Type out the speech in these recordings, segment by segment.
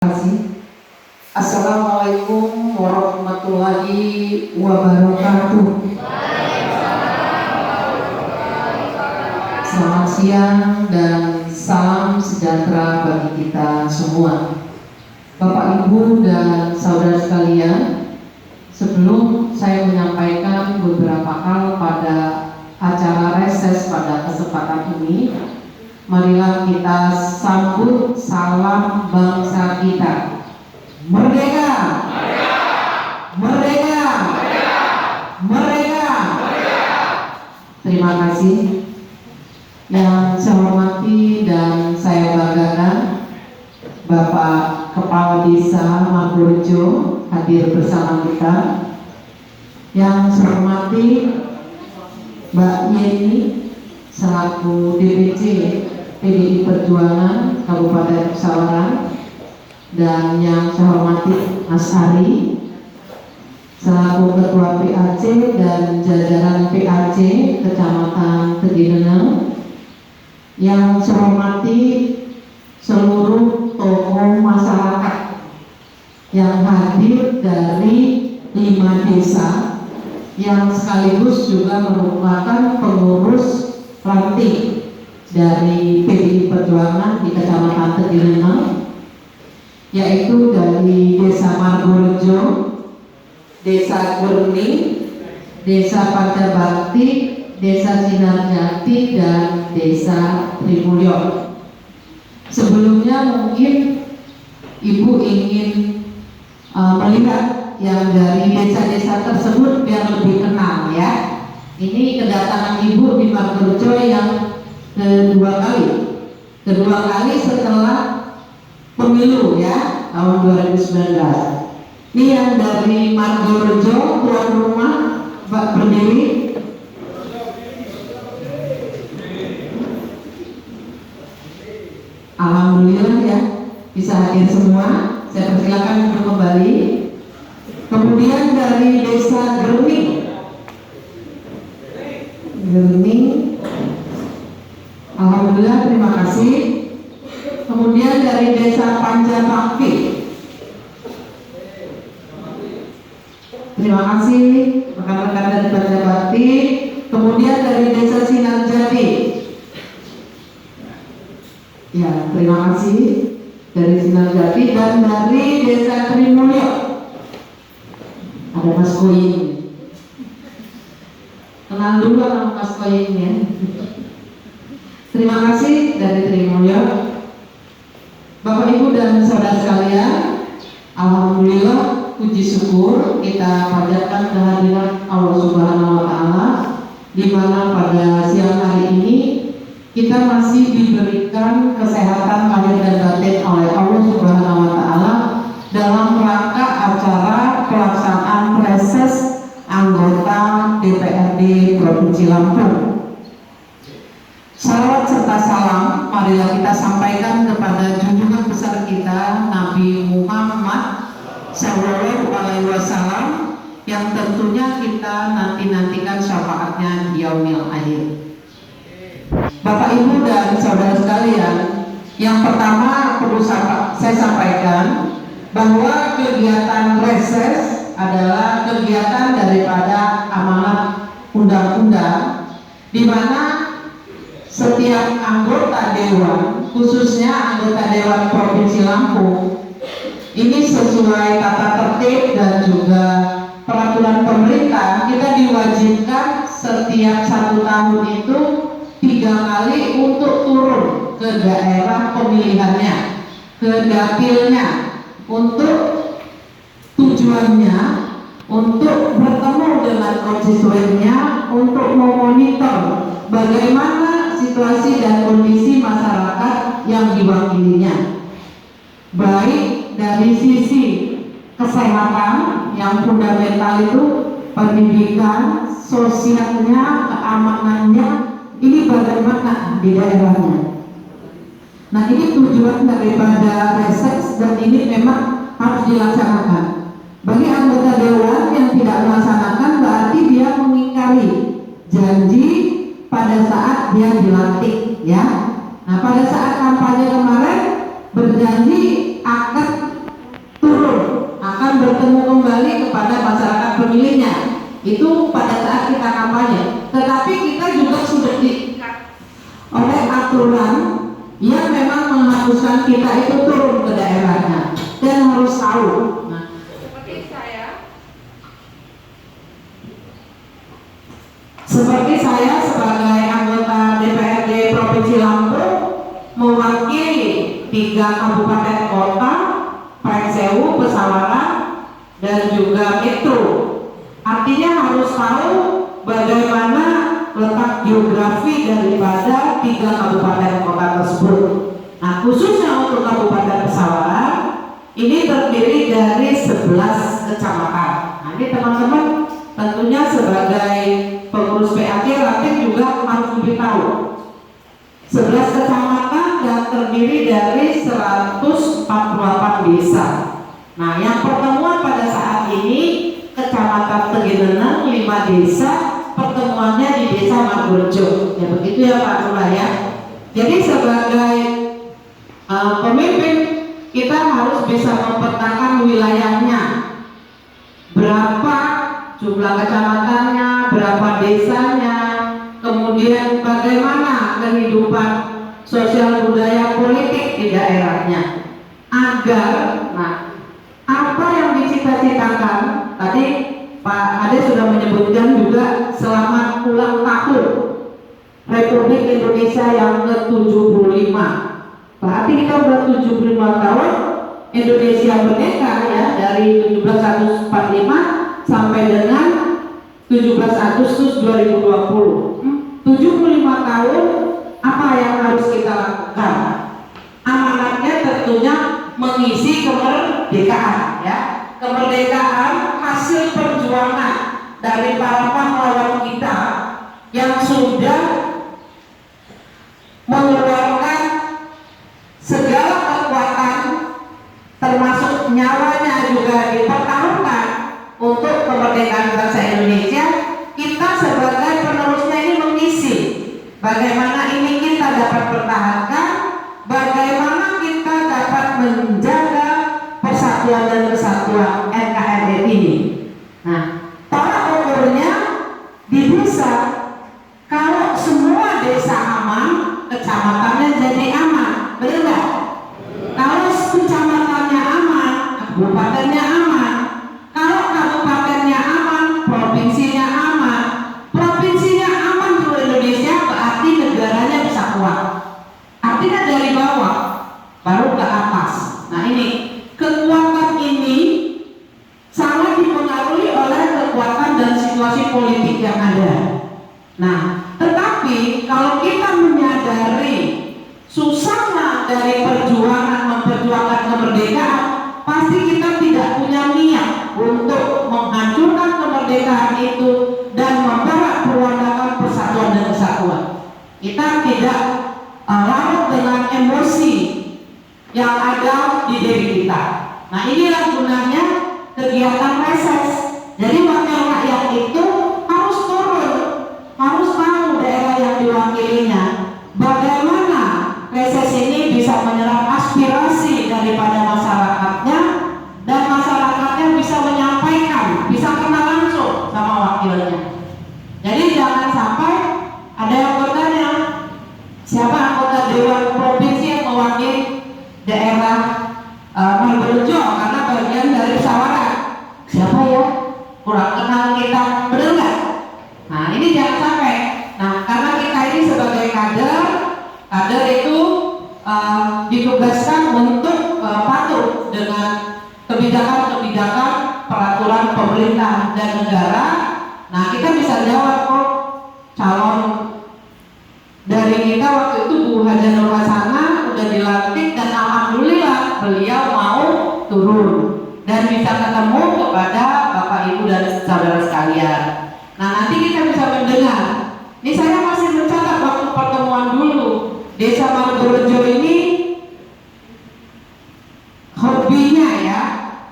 Kasih. Assalamualaikum warahmatullahi wabarakatuh. Selamat siang dan salam sejahtera bagi kita semua. Bapak, Ibu, dan saudara sekalian, sebelum saya menyampaikan beberapa hal pada acara reses pada kesempatan ini, marilah kita sambut salam bangsa kita. Merdeka! Merdeka! Merdeka! Terima kasih. Yang saya hormati dan saya banggakan, Bapak Kepala Desa Margorejo hadir bersama kita. Yang saya hormati Mbak Yeni selaku DPC PDI Perjuangan Kabupaten Pesawaran, dan yang saya hormati Mas Ari selaku Ketua PAC dan jajaran PAC Kecamatan Tegineneng, yang saya hormati seluruh tokoh masyarakat yang hadir dari 5 desa yang sekaligus juga merupakan pengurus ranting dari PDI Perjuangan di Kecamatan Tegineneng, yaitu dari Desa Margorejo, Desa Gurni, Desa Pancabakti, Desa Sinarjati, dan Desa Trimulyo. Sebelumnya mungkin Ibu ingin melihat yang dari desa-desa tersebut biar lebih kenal ya. Ini kedatangan Ibu di Margorejo yang kedua kali setelah pemilu ya, tahun 2019. Ini yang dari Margorejo, tuan rumah, Mbak berdiri. Alhamdulillah ya, bisa hadir semua. Saya persilakan untuk kembali. Kemudian dari Desa Gerning, alhamdulillah, terima kasih. Kemudian dari Desa Pancabakti, terima kasih rekan-rekan dari Pancabakti. Kemudian dari Desa Sinarjati, ya, terima kasih dari Sinarjati. Dan dari Desa Trimulyo ada Mas Koyin. Kenal dulu sama Mas Koyin ya. Terima kasih dari Trimulyo. Bapak, Ibu, dan saudara sekalian, alhamdulillah, puji syukur kita panjatkan kehadiran Allah Subhanahu wa Ta'ala, di mana pada siang hari ini kita masih diberikan kesehatan lahir dan batin oleh Allah Subhanahu wa Ta'ala dalam rangka acara pelaksanaan reses anggota DPRD Provinsi Lampung. Salawat serta salam marilah kita sampaikan kepada junjungan besar kita Nabi Muhammad Sallallahu Alaihi Wasallam, yang tentunya kita nantikan syafaatnya di yaumil akhir. Bapak, Ibu, dan saudara sekalian, yang pertama perlu saya sampaikan bahwa kegiatan reses adalah kegiatan daripada amanat undang-undang, di mana setiap anggota dewan, khususnya anggota dewan Provinsi Lampung, ini sesuai tata tertib dan juga peraturan pemerintah, kita diwajibkan setiap 1 tahun itu 3 kali untuk turun ke daerah pemilihannya, ke dapilnya, untuk tujuannya untuk bertemu dengan konstituennya, untuk memonitor bagaimana situasi dan kondisi masyarakat yang diwakilinya, baik dari sisi kesehatan yang fundamental itu, pendidikan, sosialnya, keamanannya, ini bagaimana di daerahnya. Nah, ini tujuan daripada reses, dan ini memang harus dilaksanakan. Bagi anggota dewan yang tidak melaksanakan, berarti dia mengingkari janji pada saat dia dilantik ya. Nah, pada saat kampanye kemarin berjanji akan bertemu kembali kepada masyarakat pemilihnya. Itu pada saat kita kampanye. Tetapi kita juga sudah diikat oleh aturan yang memang mengharuskan kita itu turun ke daerahnya dan harus tahu. Nah, seperti saya sebagai anggota DPRD Provinsi Lampung mewakili 3 kabupaten kota, Pringsewu, Pesawaran, dan juga Metro. Artinya harus tahu bagaimana letak geografi daripada 3 kabupaten kota tersebut. Nah, khususnya untuk Kabupaten Pesawaran ini terdiri dari 11 kecamatan. Nah, ini teman-teman tentunya sebagai pengurus PAC Ranting juga harus diberitahu 11 kecamatan dan terdiri dari 148 desa. Nah, yang pertemuan pada saat ini Kecamatan Tegeneneng 5 desa, pertemuannya di Desa Margorejo. Ya begitu ya Pak Lurah ya. Jadi sebagai pemimpin kita harus bisa memetakan wilayahnya. Berapa jumlah kecamatannya, berapa desanya, kemudian bagaimana kehidupan sosial budaya politik di daerahnya, agar apa yang dicita-citakan tadi Pak Ade sudah menyebutkan juga selamat ulang tahun Republik Indonesia yang ke-75. Berarti kita sudah 75 tahun Indonesia merdeka ya, dari 1745 sampai dengan 17 Agustus 2020. 75 tahun, apa yang harus kita lakukan? Amanatnya tentunya mengisi kemerdekaan ya. Kemerdekaan hasil perjuangan dari para pahlawan kita yang sudah mengeluarkan segala kekuatan termasuk nyawanya juga dipertaruhkan untuk kemerdekaan bangsa Indonesia. Kita sebagai penerusnya ini mengisi bagaimana ini kita dapat pertahankan, bagaimana kita dapat menjaga persatuan dan kesatuan NKRI ini. Nah, tolak ukurnya di desa, kalau semua desa aman, kecamatannya jadi aman, benar nggak? Kalau kecamatannya aman, kabupatennya aman. Kalau kabupatennya aman, provinsinya aman. Provinsinya aman seluruh Indonesia, berarti negaranya bisa kuat. Artinya dari bawah baru ke atas. Nah, ini kekuatan ini sangat dipengaruhi oleh kekuatan dan situasi politik yang ada. Nah, tetapi kalau kita menyadari susahnya dari perjuangan memperjuangkan kemerdekaan, pasti kita tidak punya niat untuk menghancurkan kemerdekaan itu dan membawa perwakilan persatuan dan kesatuan. Kita tidak larut dengan emosi yang ada di diri kita. Nah, inilah gunanya kegiatan reses. Jadi wakil rakyat itu harus turun, harus tahu daerah yang diwakilinya. Bagaimana reses ini bisa menyerap aspirasi daripada masyarakatnya dan masyarakatnya bisa menyampaikan, bisa kenal langsung sama wakilnya. Jadi jangan sampai ada yang bertanya, siapa anggota Dewan Provinsi yang mewakili daerah Margorejo karena bagian dari Pesawaran? Siapa ya? Kurang kenal kita, benar nggak? Nah, ini jangan sampai. Nah, karena kita ini sebagai kader itu ditugaskan untuk patuh dengan kebijakan-kebijakan peraturan pemerintah dan negara. Nah, kita bisa jawab kok. Calon dari kita waktu itu Bu Haja Nur Hasanah udah dilantik dan alhamdulillah beliau mau turun dan bisa ketemu kepada Bapak Ibu dan saudara sekalian. Nah, nanti kita bisa mendengar. Ini saya masih mencatat waktu pertemuan dulu. Desa Margorejo ini hobinya ya,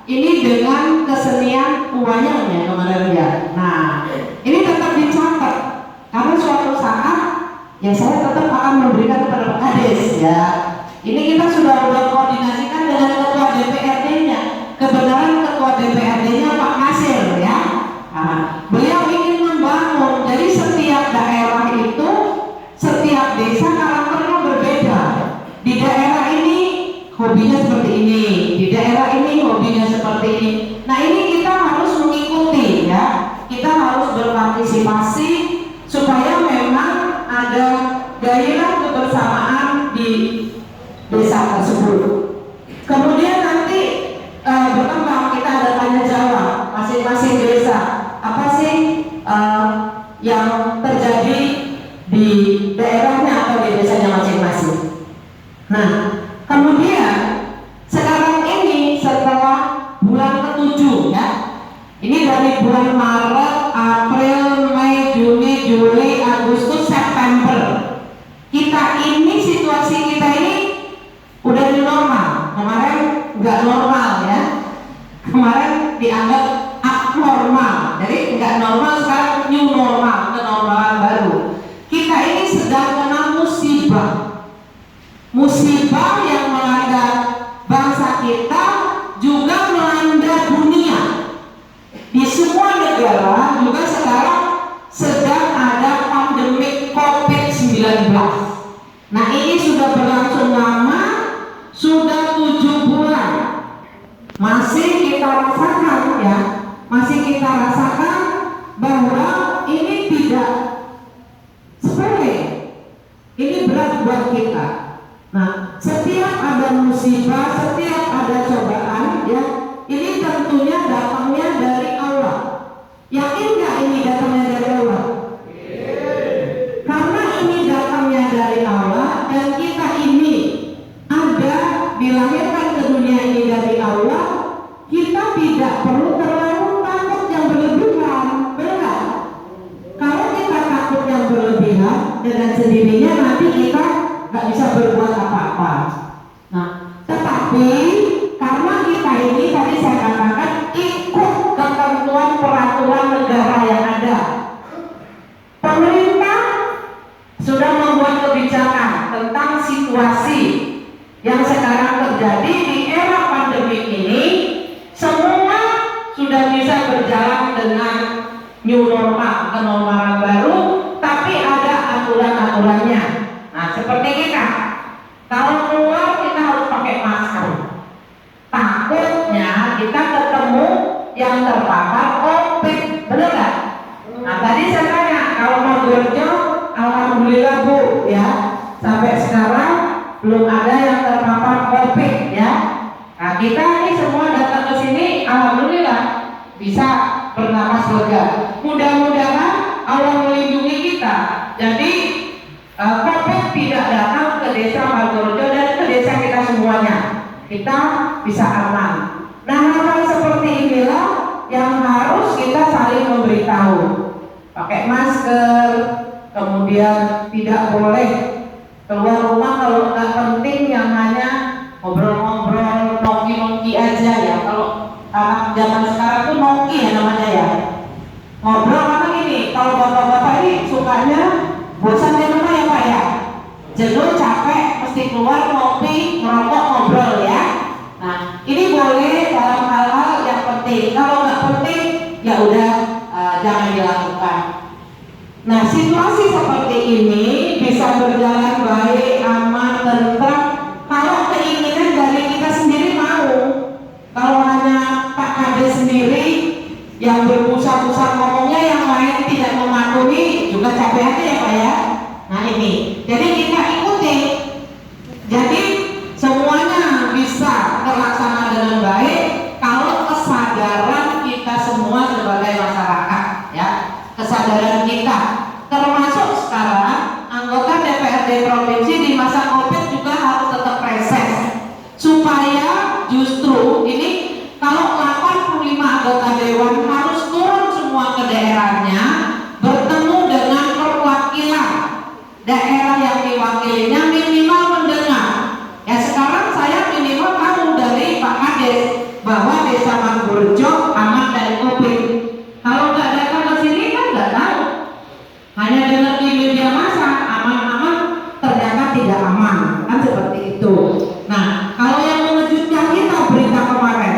ini dengan kesenian wayang ya kemarin ya. Nah, ini tetap dicatat karena suatu saat ya saya tetap akan memberikan kepada Pak Kades ya. Ini kita sudah berkoordinasikan dengan ketua DPRD-nya. Kebenaran ketua DPRD dari bulan Maret, April, Mei, Juni, Juli, Agustus, September. Kita ini, situasi kita ini udah new normal. Kemarin nggak normal ya. Kemarin dianggap abnormal. Jadi nggak normal, sekarang new normal, kenormalan baru. Kita ini sedang kena musibah. Musibah yang melanda bangsa kita juga melanda dunia. Di semua negara juga sekarang sedang ada pandemi COVID-19. Nah, ini sudah berlangsung lama, sudah 7 bulan. Masih kita rasakan ya, masih kita rasakan bahwa ini tidak sepele. Ini berat buat kita. Nah, setiap ada musibah, setiap ada cobaan ya, ini tentunya datangnya dari Allah. Yakin nggak ini datangnya dari Allah? Karena ini datangnya dari Allah dan kita ini ada dilahirkan ke dunia ini dari Allah, kita tidak perlu terlalu takut yang berlebihan, benar? Kalau kita takut yang berlebihan, dengan sendirinya nanti kita nggak bisa berbuat apa-apa. Nah, tetapi karena kita ini tadi saya katakan ikut ketentuan peraturan negara yang ada. Pemerintah sudah membuat kebijakan tentang situasi yang sekarang terjadi di era pandemi ini. Semua sudah bisa berjalan dengan new normal, kenormalan baru, tapi ada aturan-aturannya. Nah, seperti kita, kalau keluar kita harus pakai masker. Takutnya kita ketemu yang terpapar COVID, benar nggak? Nah, tadi saya tanya, kalau mau Gurjo, alhamdulillah Bu, ya, sampai sekarang belum ada yang terpapar COVID, ya. Nah, kita ini semua datang ke sini, alhamdulillah bisa bernapas lega. Mudah-mudahan Allah melindungi kita. Jadi COVID tidak datang ke desa Margorojo dan ke desa kita semuanya. Kita bisa aman. Nah, hal seperti inilah yang harus kita saling memberitahu. Pakai masker, kemudian tidak boleh keluar rumah kalau nggak penting, yang hanya ngobrol-ngobrol, noki-noki aja ya. Kalau anak zaman sekarang tuh noki ya namanya ya. Ngobrol apa gini, kalau bapak-bapak ini sukanya bosan di rumah ya Pak ya, jenuh, capek, mesti keluar ngopi, ngerokok, ngobrol ya. Nah, ini boleh dalam hal-hal yang penting. Kalau nggak penting, ya udah jangan dilakukan. Nah, situasi seperti ini bisa berjalan baik, aman, tentram kalau keinginan dari kita sendiri mau. Kalau hanya Pak Kades sendiri yang berpusat-pusat ngomongnya, yang lain tidak mematuhi, juga capek aja ya Pak ya. Nah ini, jadi kita ikuti. Jadi semuanya bisa terlaksana dengan baik kalau kesadaran kita semua sebagai masyarakat ya, kesadaran kita, termasuk sekarang anggota DPRD provinsi di masa COVID juga harus tetap reses supaya justru ini kalau 85 anggota dewan harus turun semua ke daerahnya, bertemu dengan perwakilan daerah yang diwakilinya, minimal mendengar. Ya, sekarang saya minimal tahu dari Pak Kades bahwa Desa Margorojo aman dari COVID. Kalau nggak datang ke sini kan nggak tahu. Hanya dengar di media massa aman-aman, ternyata tidak aman, kan seperti itu. Nah, kalau yang mengejutkan kita berita kemarin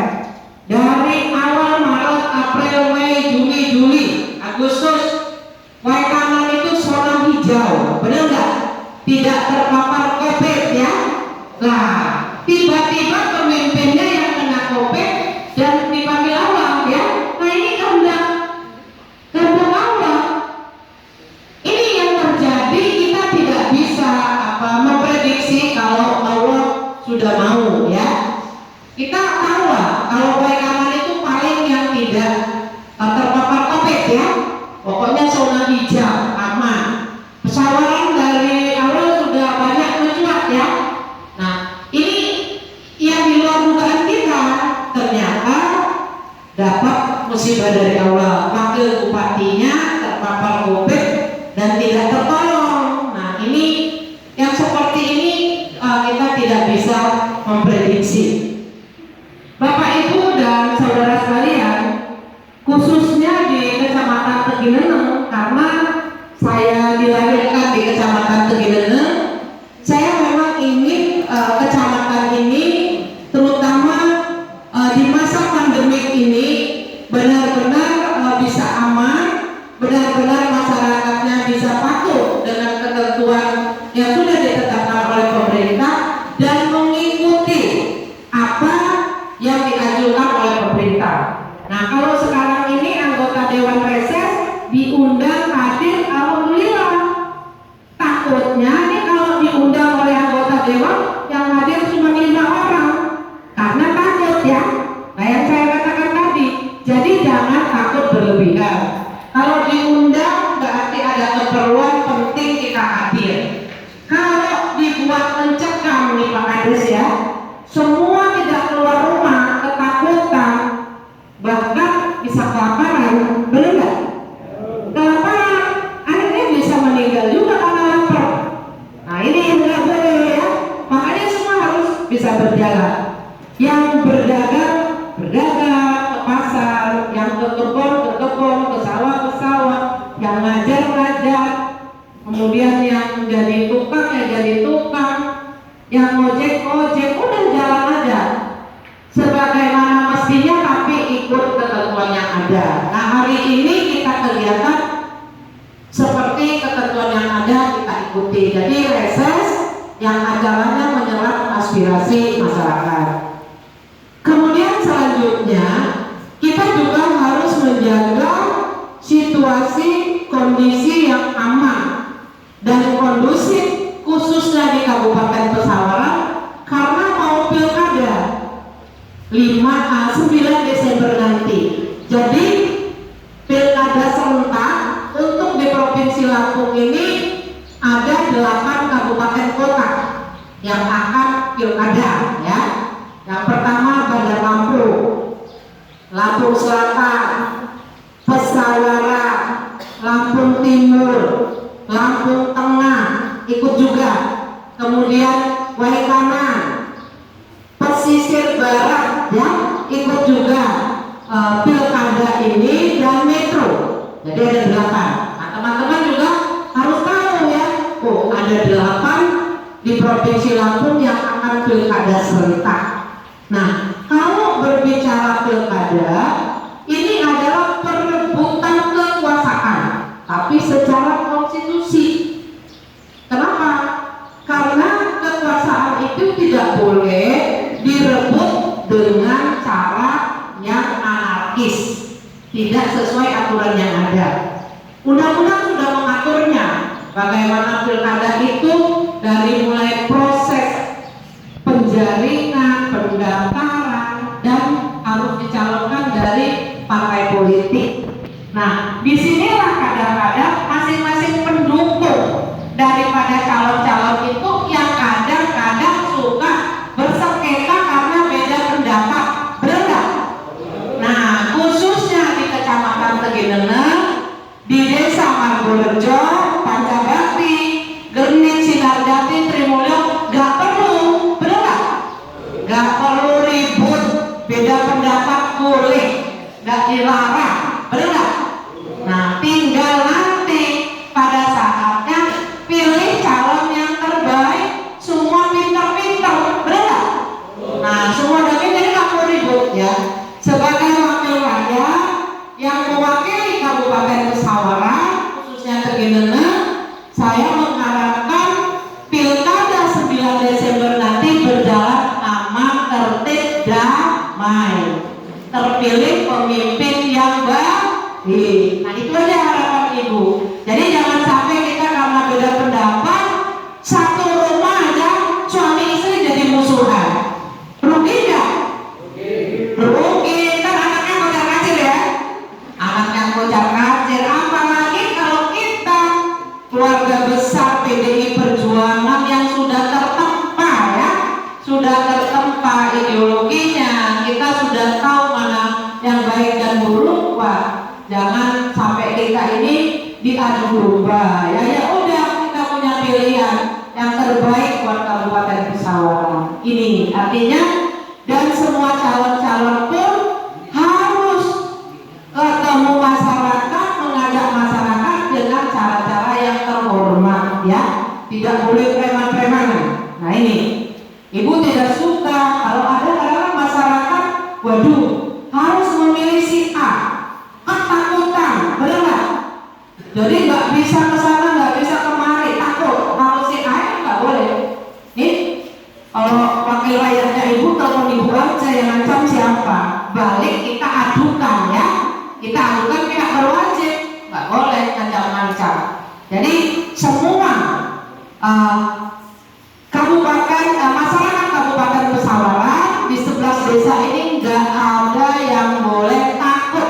dari awal Maret, April, Mei, Juni, Juli, Agustus, Waikanan itu zona hijau, benar nggak? Tidak terpapar COVID ya. Nah, tiba-tiba pemimpinnya yang kena COVID dan dipanggil Allah ya. Nah, ini kehendak Allah. Ini yang terjadi, kita tidak bisa memprediksi kalau Allah sudah mau ya. Kita tahu lah kalau Waikanan itu paling yang tidak terpapar COVID ya. Pokoknya zona hijau, aman. Pesawaran dari awal sudah banyak mencuat ya. Nah, ini yang di luar dugaan kita ternyata dapat musibah dari Allah, wakil bupatinya terpapar COVID dan tidak tertolong. Nah ini yang seperti ini kita tidak bisa memprediksi. Bapak Ibu dan saudara sekalian, khususnya di Kecamatan Tegineneng, karena saya dilahirkan di Kecamatan Tegineneng, saya memang ingin kecamatan ini terutama di masa pandemik ini benar-benar bisa aman, benar-benar masyarakatnya bisa patuh dengan ketentuan yang sudah ditetapkan oleh pemerintah dan mengikuti apa yang dianjurkan oleh pemerintah. Nah, kalau sekarang ini anggota Dewan Reses diundang hadir, alhamdulillah. Takutnya nih kalau diundang oleh anggota Dewan yang hadir cuma 5 orang, karena takut ya. Nah, yang saya katakan tadi, jadi jangan takut berlebihan. Kalau diundang berarti ada keperluan penting kita hadir. Kalau dibuat mencekam nih Pak Kades ya, semua tidak keluar rumah, ketakutan, bahkan bisa kelaparan, benar nggak? Kelaparan, akhirnya bisa meninggal juga karena lapar. Nah ini yang nggak boleh ya, makanya semua harus bisa berjalan. Yang berdagang, berdagang ke pasar, yang ke kebun, ke sawah, yang ngajar, kemudian yang jadi tukang, yang ojek, udah jalan aja sebagaimana mestinya, tapi ikut ketentuan yang ada. Nah hari ini kita kegiatan seperti ketentuan yang ada kita ikuti. Jadi reses yang acaranya menyerap aspirasi masyarakat. Kemudian selanjutnya kita juga harus menjaga situasi kondisi yang aman dan kondusif khususnya di Kabupaten Pesawaran karena mau pilkada 9 Desember nanti. Jadi pilkada serentak untuk di Provinsi Lampung ini ada 8 kabupaten kota yang akan pilkada ya. Yang pertama Bandar Lampung, Lampung Selatan, Pesawaran, Lampung Timur, Lampung Tengah ikut juga. Kemudian Waikanan, Pesisir Barat ya ikut juga pilkada ini, dan Metro. Jadi ada 8. Nah teman-teman juga harus tahu ya, oh ada 8 di Provinsi Lampung yang akan pilkada serentak. Nah kalau berbicara pilkada, ini adalah perebutan kekuasaan, tapi secara konstitusi. Kenapa? Karena kekuasaan itu tidak boleh direbut dengan cara yang anarkis, tidak sesuai aturan yang ada. Undang-undang sudah mengaturnya bagaimana pilkada itu dari mulai proses penjaringan, pendaftaran, dan harus dicalonkan dari partai politik. Nah, disinilah kadang-kadang masing-masing pendukung daripada calon-calon itu yang kadang-kadang suka bersengketa karena beda pendapat, benar nggak? Nah, khususnya di Kecamatan Tegineneng, di Desa Margorejo, Pancabakti, Gernik, Sinarjati, Trimulyo, nggak perlu, benar nggak? Nggak perlu ribut, beda pendapat boleh, nggak dilarang, benar nggak? Nah, tinggal nanti pada saatnya pilih calon yang terbaik, semua pintar-pintar, benar nggak? Nah, semua dari jadi nggak perlu ribut ya. Sebagai wakil rakyat yang mewakili Kabupaten Pesawaran, khususnya Tegineneng, saya mengharapkan pilkada 9 Desember nanti berjalan aman, tertib, damai, terpilih pemimpin yang baik. Nah itu aja harapan Ibu. Jadi jangan sampai kita karena beda pendapat satu rumah aja suami istri jadi musuhan. Rugi nggak? Rugi. Kan anaknya kocar kacir ya. Anaknya kocar kacir. Apalagi kalau kita keluarga besar PDI Perjuangan yang sudah tertempa ya, sudah tertempa ideologinya, kita sudah tahu mana yang baik dan buruk. diadu domba. Ya udah, kita punya pilihan yang terbaik buat Kabupaten Pesawaran. Ini artinya, dan semua calon-calon pun harus ketemu masyarakat, mengajak masyarakat dengan cara-cara yang terhormat, ya. Tidak boleh preman-premanan. Nah ini, Ibu tidak suka kalau ada kadang masyarakat, waduh, harus memilih si A, ketakutan, benar nggak? Jadi nggak bisa ke sana, nggak bisa kemari, takut. Kalau si A nggak boleh. Nih, kalau wakil rakyatnya Ibu, telepon Ibu aja, yang ngancam siapa? Balik kita adukan, ya. Kita adukan pihak berwajib, nggak boleh ngancam-ngancam. Jadi semua masyarakat Kabupaten Pesawaran di 11 desa ini nggak ada yang boleh takut.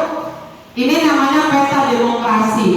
Ini namanya pesta demokrasi.